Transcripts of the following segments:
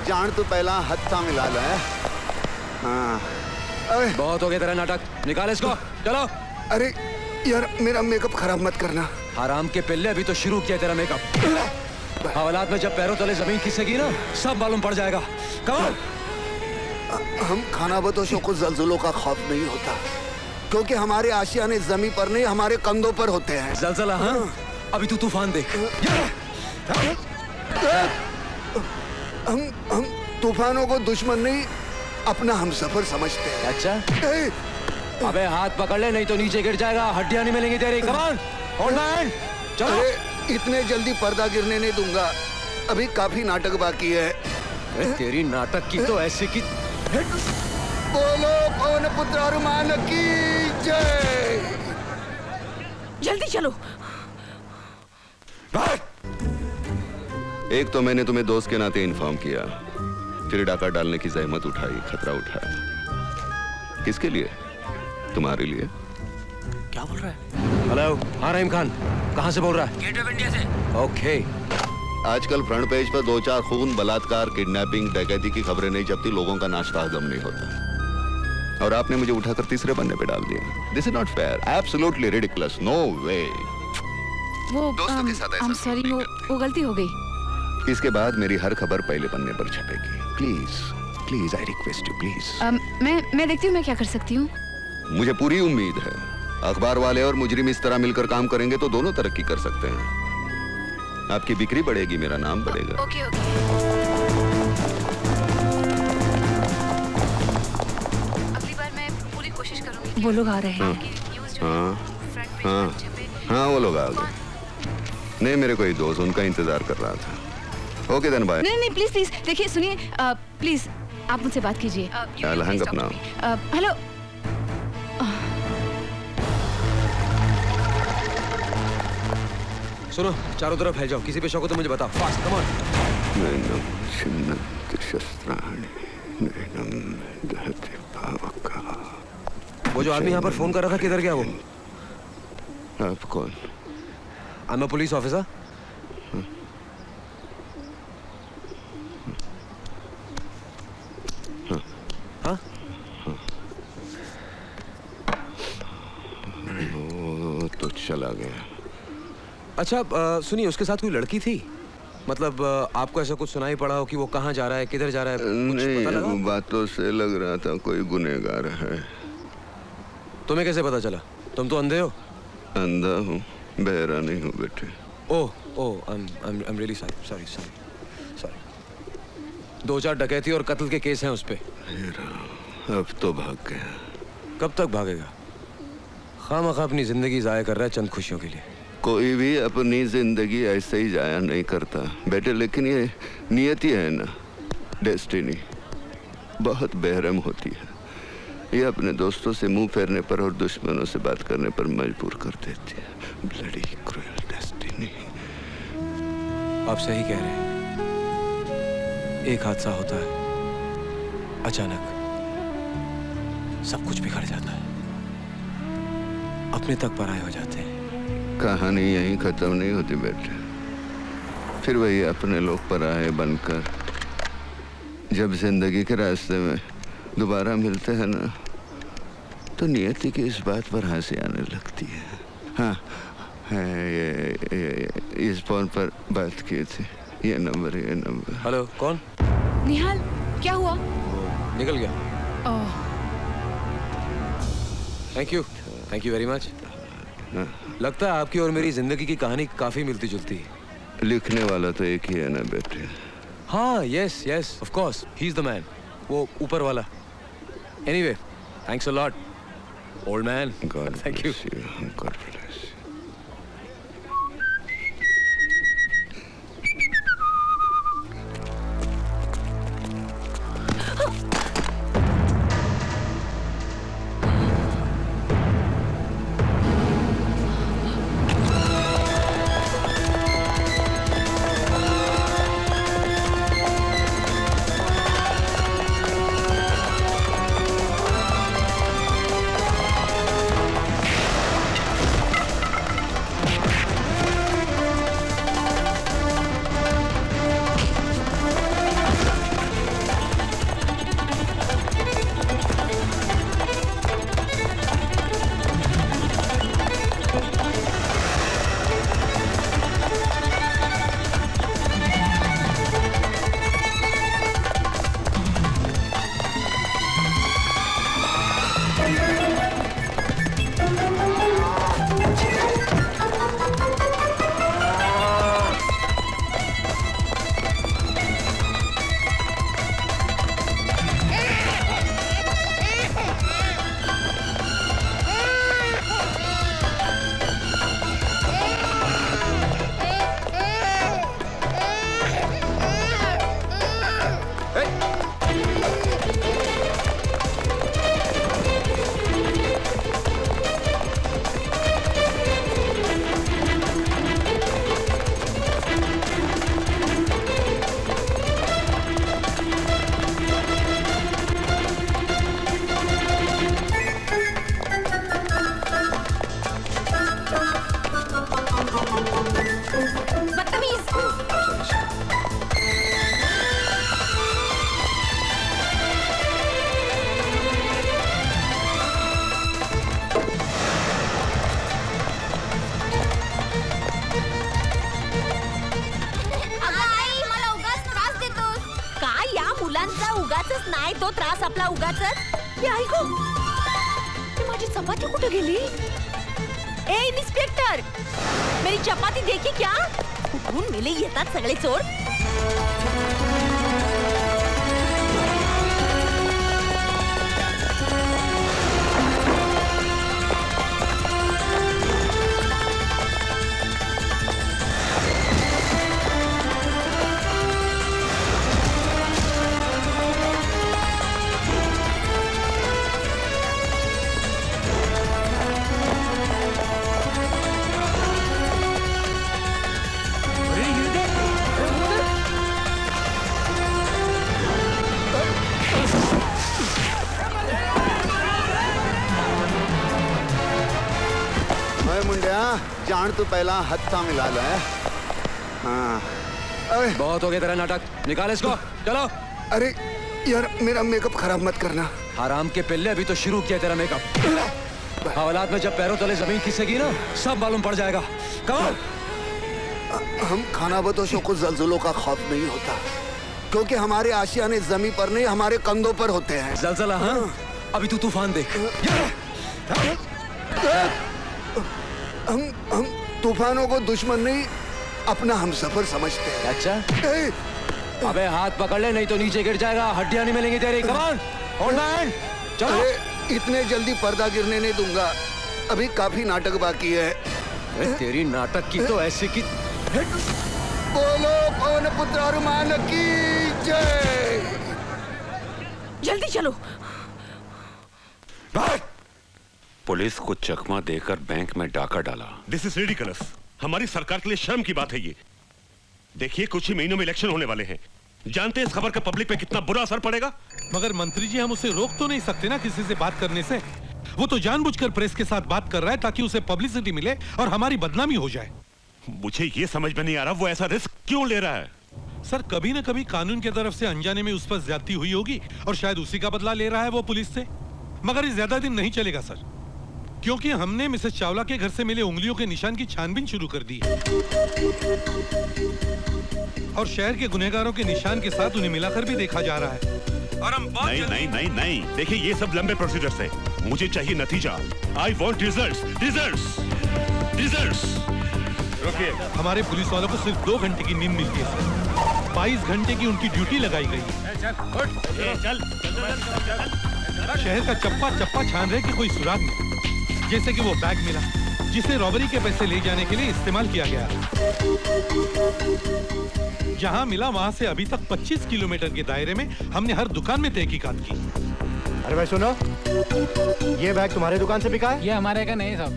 जान तो पहला हत्था मिला लो है। हाँ अरे बहुत हो गया तेरा नाटक, निकाल इसको, चलो। अरे यार मेरा मेकअप खराब मत करना। हराम के पिल्ले, अभी तो शुरू किया तेरा मेकअप। हवालात में जब पैरों तले जमीन खिसकेगी ना, सब मालूम पड़ जाएगा। कमाल। हम खानाबदोशों को जल्जलों का खौफ नहीं होता, क्योंकि हमारे आशियाने जमीन पर नहीं हमारे कंधों पर होते हैं। जलजला? हाँ, अभी तू तूफान देख। हम तूफानों को दुश्मन नहीं अपना हमसफर समझते हैं। अच्छा? अबे हाथ पकड़ ले, नहीं तो नीचे गिर जाएगा, हड्डियां नहीं मिलेंगी तेरी। कमान ओल्ड मैन, चलो। अरे इतने जल्दी पर्दा गिरने नहीं दूंगा, अभी काफी नाटक बाकी है। तेरी नाटक की तो ऐसे की। बोलो पवन पुत्र हनुमान की जय। जल्दी चलो। एक तो मैंने तुम्हें दोस्त के नाते इन्फॉर्म किया, फिर डाका डालने की जहमत उठाई, खतरा उठाया। किसके लिए? तुम्हारे लिए। क्या बोल रहा है? हेलो, हाँ रहीम खान, कहाँ से बोल रहा है? गेट ऑफ इंडिया से। ओके। आजकल फ्रंट पेज पर 2-4 खून, बलात्कार, किडनैपिंग, डकैती की खबरें नहीं जबकि लोगों का नाश्ता हजम नहीं होता, और आपने मुझे उठाकर तीसरे पन्ने पे डाल दिया। This is not fair, absolutely ridiculous, no way. वो दोस्तों के साथ ऐसा सॉरी, नहीं वो गलती हो गई। इसके बाद मेरी हर खबर पहले पन्ने पर छपेगी। Please please, I request you, please. मैं देखती हूँ मैं क्या कर सकती हूँ। मुझे पूरी उम्मीद है अखबार वाले और मुजरिम इस तरह मिलकर काम करेंगे तो दोनों तरक्की कर सकते हैं। आपकी बिक्री बढ़ेगी, मेरा नाम बढ़ेगा। ओके। अगली बार मैं पूरी कोशिश करूंगी। वो लोग आ रहे हैं। हाँ, हाँ वो लोग आ गए। नहीं, मेरे कोई दोस्त उनका इंतजार कर रहा था। Okay then bye. नहीं प्लीज प्लीज देखिए, सुनिए, प्लीज आप मुझसे बात कीजिए। Hang up now. हेलो। सुनो, चारों तरफ फैल जाओ, किसी पे शौक हो तो मुझे बताओ, फास्ट, कम ऑन। वो जो आदमी यहाँ पर फोन कर रहा था, किधर गया वो? आप कौन? I am a police officer. हाँ? वो तो चला गया। अच्छा, सुनिए, उसके साथ कोई लड़की थी? मतलब आपको ऐसा कुछ सुनाई पड़ा हो कि वो कहाँ जा रहा है, किधर जा रहा है? कुछ पता लगा? नहीं, बातों से लग रहा था कोई गुनहगार है। तुम्हें कैसे पता चला? तुम तो अंधे हो। अंधा हूँ, बहरा नहीं हूँ बेटे। ओह, आई एम रियली सॉरी। 2-4 डकैती और कत्ल के केस हैं उस पे। अब तो भाग गया। कब तक भागेगा? खामखा अपनी जिंदगी जाया कर रहा है चंद खुशियों के लिए। कोई भी अपनी जिंदगी ऐसे ही जाया नहीं करता बेटे, लेकिन ये नियति है ना, डेस्टिनी, बहुत बेरहम होती है। ये अपने दोस्तों से मुंह फेरने पर और दुश्मनों से बात करने पर मजबूर कर देती है। Bloody cruel destiny. आप सही कह रहे हैं। एक हादसा होता है, अचानक सब कुछ बिगड़ जाता है, अपने तक पराये हो जाते हैं। कहानी यहीं खत्म नहीं होती बेटे, फिर वही अपने लोग पराये बनकर जब जिंदगी के रास्ते में दोबारा मिलते हैं ना, तो नियति की इस बात पर हंसी आने लगती है। हाँ, ये इस फोन पर बात की थी, ये नंबर। हेलो, कौन? निहाल, क्या हुआ? निकल गया। ओह, थैंक यू वेरी मच। लगता है आपकी और मेरी जिंदगी की कहानी काफी मिलती जुलती है। लिखने वाला तो एक ही है ना बेटे। हाँ, yes of course, he is the man, वो ऊपर वाला। Anyway, thanks a lot old man. Thank you. God bless you. तो त्रास आपला उगाचच. हे ऐकू, माझी चपाती कुठे गेली? ए इन्स्पेक्टर, मेरी चपाती देखी क्या? कुठून मेले येतात सगळे चोर. जान तू पहला हत्था मिला लो है. हाँ. अरे बहुत हो गया तेरा नाटक, निकाल इसको. चलो. अरे यार मेरा मेकअप खराब मत करना. हराम के पिल्ले, अभी तो शुरू किया तेरा मेकअप. हवालात में जब पैरों तले जमीन खिसकेगी ना, सब मालूम पड़ जाएगा. कमाल. हम खानाबदोशों को जल्जलों का खौफ नहीं होता, क्योंकि हमारे आशियाने जमीन पर नहीं हमारे कंधों पर होते हैं. जलजला? हाँ. अभी तू तूफान देख. हम तूफानों को दुश्मन नहीं अपना हमसफर समझते हैं. अच्छा. अबे हाथ पकड़ ले, नहीं तो नीचे गिर जाएगा, हड्डियां नहीं मिलेंगी तेरी. कमान, होल्ड हैंड. चलो. इतने जल्दी पर्दा गिरने नहीं दूंगा, अभी काफी नाटक बाकी है. तेरी नाटक की तो ऐसी की. बोलो पवन पुत्र हनुमान की जय. जल्दी चलो. पुलिस को चकमा देकर बैंक में डाका डाला. This is ridiculous. हमारी सरकार के लिए शर्म की बात है ये. देखिए कुछ ही महीनों में इलेक्शन होने वाले हैं. जानते हैं इस खबर का पब्लिक पे कितना बुरा असर पड़ेगा. मगर मंत्री जी, हम उसे रोक तो नहीं सकते ना किसी से बात करने से. वो तो जानबूझकर प्रेस के साथ बात कर रहा है ताकि उसे पब्लिसिटी मिले और हमारी बदनामी हो जाए. मुझे ये समझ में नहीं आ रहा वो ऐसा रिस्क क्यों ले रहा है. सर, कभी न कभी कानून की तरफ से अनजाने में उस पर ज्यादती हुई होगी और शायद उसी का बदला ले रहा है वो पुलिस से. मगर ये ज्यादा दिन नहीं चलेगा सर, क्योंकि हमने मिसेस चावला के घर से मिले उंगलियों के निशान की छानबीन शुरू कर दी है और शहर के गुनहगारों के निशान के साथ उन्हें मिलाकर भी देखा जा रहा है. और हम नहीं नहीं नहीं नहीं, देखिए ये सब लंबे प्रोसीजर्स हैं. मुझे चाहिए नतीजा. I want results. Results. Results. रुकिए. हमारे पुलिस वालों को सिर्फ 2 घंटे की नींद मिलती है सर. 22 घंटे की उनकी ड्यूटी लगाई गई है. शहर का चप्पा चप्पा छान रहे कि कोई सुराग नहीं. जैसे कि वो बैग मिला जिसे रॉबरी के पैसे ले जाने के लिए इस्तेमाल किया गया. जहां मिला वहां से अभी तक 25 किलोमीटर के दायरे में हमने हर दुकान में तहकीकात की. अरे भाई सुनो, ये बैग तुम्हारे दुकान से बिका है? ये हमारे का नहीं साहब.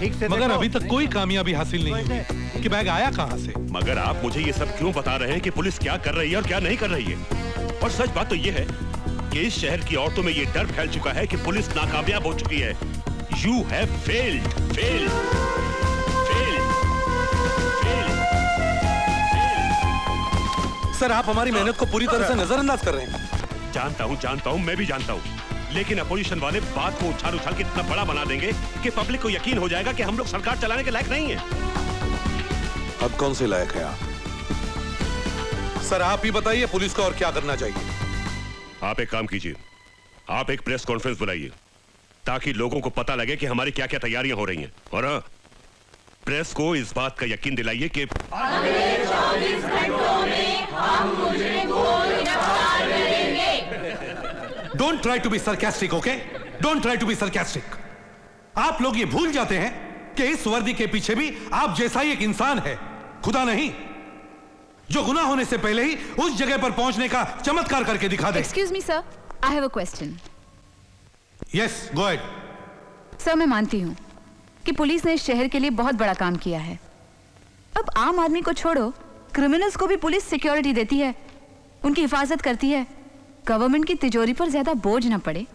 ठीक से मगर अभी तक कोई कामयाबी हासिल नहीं हुई कि बैग आया कहां से. मगर आप मुझे ये सब क्यों बता रहे हैं कि पुलिस क्या कर रही है और क्या नहीं कर रही है. और सच बात तो ये है कि इस शहर की औरतों में ये डर फैल चुका है कि पुलिस नाकामयाब हो चुकी है. You have failed, failed, failed, failed, failed. Sir, आप हमारी मेहनत को पूरी तरह से नजरअंदाज कर रहे हैं. जानता हूँ, मैं भी जानता हूँ. लेकिन अपोजिशन वाले बात को उछाल उछाल के इतना बड़ा बना देंगे कि पब्लिक को यकीन हो जाएगा कि हम लोग सरकार चलाने के लायक नहीं है. अब कौन से लायक है आप? सर, आप ही बताइए पुलिस को और क्या करना चाहिए. आप एक काम कीजिए, आप एक प्रेस कॉन्फ्रेंस बुलाइए ताकि लोगों को पता लगे कि हमारी क्या क्या तैयारियां हो रही हैं. और हाँ, प्रेस को इस बात का यकीन दिलाइए कि अगले 24 घंटों में हम मुझे गिरफ्तार करेंगे. Don't try to be sarcastic, okay? Don't try to be sarcastic. आप लोग ये भूल जाते हैं कि इस वर्दी के पीछे भी आप जैसा ही एक इंसान है, खुदा नहीं, जो गुनाह होने से पहले ही उस जगह पर पहुंचने का चमत्कार करके दिखा दे. Excuse me sir, I have a question. Yes, go ahead. Sir, मैं मानती हूँ कि पुलिस ने इस शहर के लिए बहुत बड़ा काम किया है. अब आम आदमी को छोड़ो, क्रिमिनल्स को भी पुलिस सिक्योरिटी देती है, उनकी हिफाजत करती है. गवर्नमेंट की तिजोरी पर ज्यादा बोझ ना पड़े,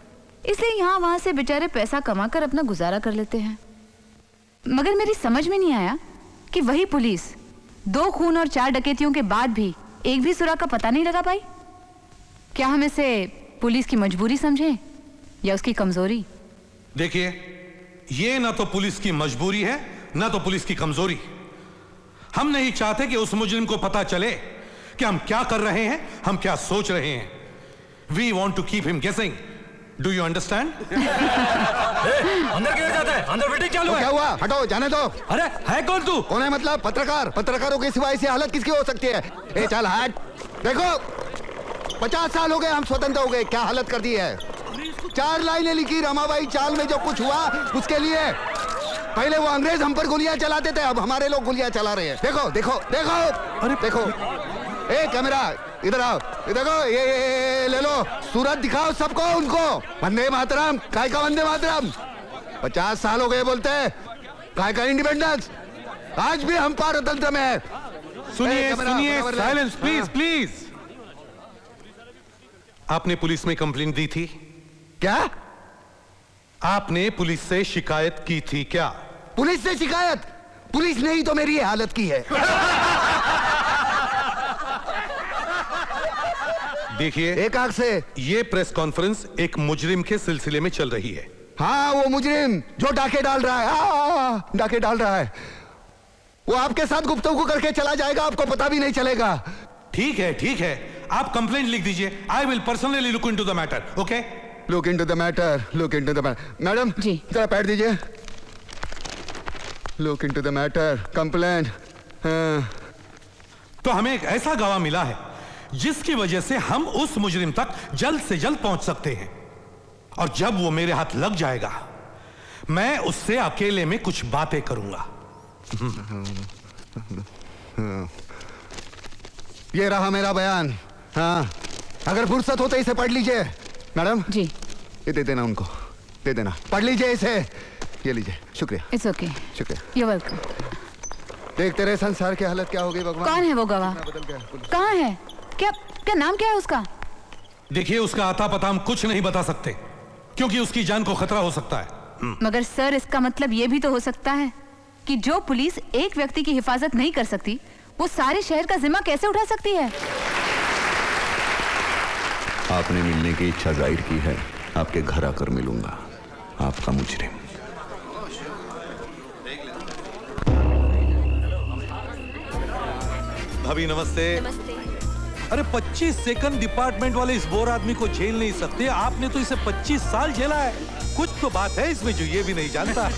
इसलिए यहाँ वहां से बेचारे पैसा कमाकर अपना गुजारा कर लेते हैं. मगर मेरी समझ में नहीं आया कि वही पुलिस 2 खून और 4 डकैतियों के बाद भी एक भी सुराग का पता नहीं लगा पाई. क्या हम इसे पुलिस की मजबूरी समझें या उसकी कमजोरी? देखिए, ये ना तो पुलिस की मजबूरी है ना तो पुलिस की कमजोरी. हम नहीं चाहते कि उस मुजरिम को पता चले कि हम क्या कर रहे हैं, हम क्या सोच रहे हैं. We want to keep him guessing. Do you understand? अंदर क्यों जाता है? अंदर मीटिंग चालू तो क्या हुआ? हटो, जाने दो। अरे है कौन तू? कौन है मतलब? पत्रकार। पत्रकारों के सिवाय ऐसी हालत किसकी हो सकती है? ए चल हट। देखो 50 साल हो गए हम स्वतंत्र हो गए, क्या हालत कर दी है। 4 लाइनें लिखी रमाबाई चाल में, जो कुछ हुआ उसके लिए। पहले वो अंग्रेज हम पर गोलियां चलाते थे, अब हमारे लोग गोलियां चला रहे हैं। देखो देखो देखो, अरे देखो। ए कैमरा इधर आओ, देखो ये ले लो, सूरत दिखाओ सबको, उनको। वंदे मातरम, काय का वंदे मातरम। 50 साल हो गए बोलते हैं, काय का इंडिपेंडेंस। आज भी हम पारतंत्र में है। सुनिए सुनिए, साइलेंस प्लीज प्लीज। आपने पुलिस में कंप्लेंट दी थी क्या? आपने पुलिस से शिकायत की थी क्या? पुलिस से शिकायत? पुलिस ने ही तो मेरी हालत की है। देखिए, एक आंख से। ये प्रेस कॉन्फ्रेंस एक मुजरिम के सिलसिले में चल रही है। हाँ, वो मुजरिम जो डाके डाल रहा है, डाके डाल रहा है, वो आपके साथ गुफ्तगू करके चला जाएगा, आपको पता भी नहीं चलेगा। ठीक है, आप कंप्लेंट लिख दीजिए। I will personally look into the matter. Okay, look into the matter, look into the matter. Madam ji. जरा पैड दीजिए। Look into the matter, complaint. तो हमें एक ऐसा गवाह मिला है जिसकी वजह से हम उस मुजरिम तक जल्द से जल्द पहुंच सकते हैं, और जब वो मेरे हाथ लग जाएगा मैं उससे अकेले में कुछ बातें करूंगा। ये रहा मेरा बयान। हाँ, अगर फुर्सत हो तो इसे पढ़ लीजिए। मैडम जी। ये दे देना उनको, दे देना, पढ़ लीजिए इसे। ये लीजिए, शुक्रिया। इट्स ओके, शुक्रिया। You welcome. देखते रहे संसार की हालत क्या हो गई भगवान। कौन है वो गवाह? कहाँ है? क्या क्या नाम क्या है उसका? देखिए, उसका आता पता हम कुछ नहीं बता सकते क्योंकि उसकी जान को खतरा हो सकता है। मगर सर, इसका मतलब ये भी तो हो सकता है कि जो पुलिस एक व्यक्ति की हिफाजत नहीं कर सकती, वो सारे शहर का जिम्मा कैसे उठा सकती है? आपने मिलने की इच्छा जाहिर की है, आपके घर आकर मिलूंगा, आपका मुजरिम। भाभी नमस्ते। अरे 25 सेकंड डिपार्टमेंट वाले इस बोर आदमी को झेल नहीं सकते, आपने तो इसे 25 साल झेला है। कुछ तो बात है इसमें जो ये भी नहीं जानता।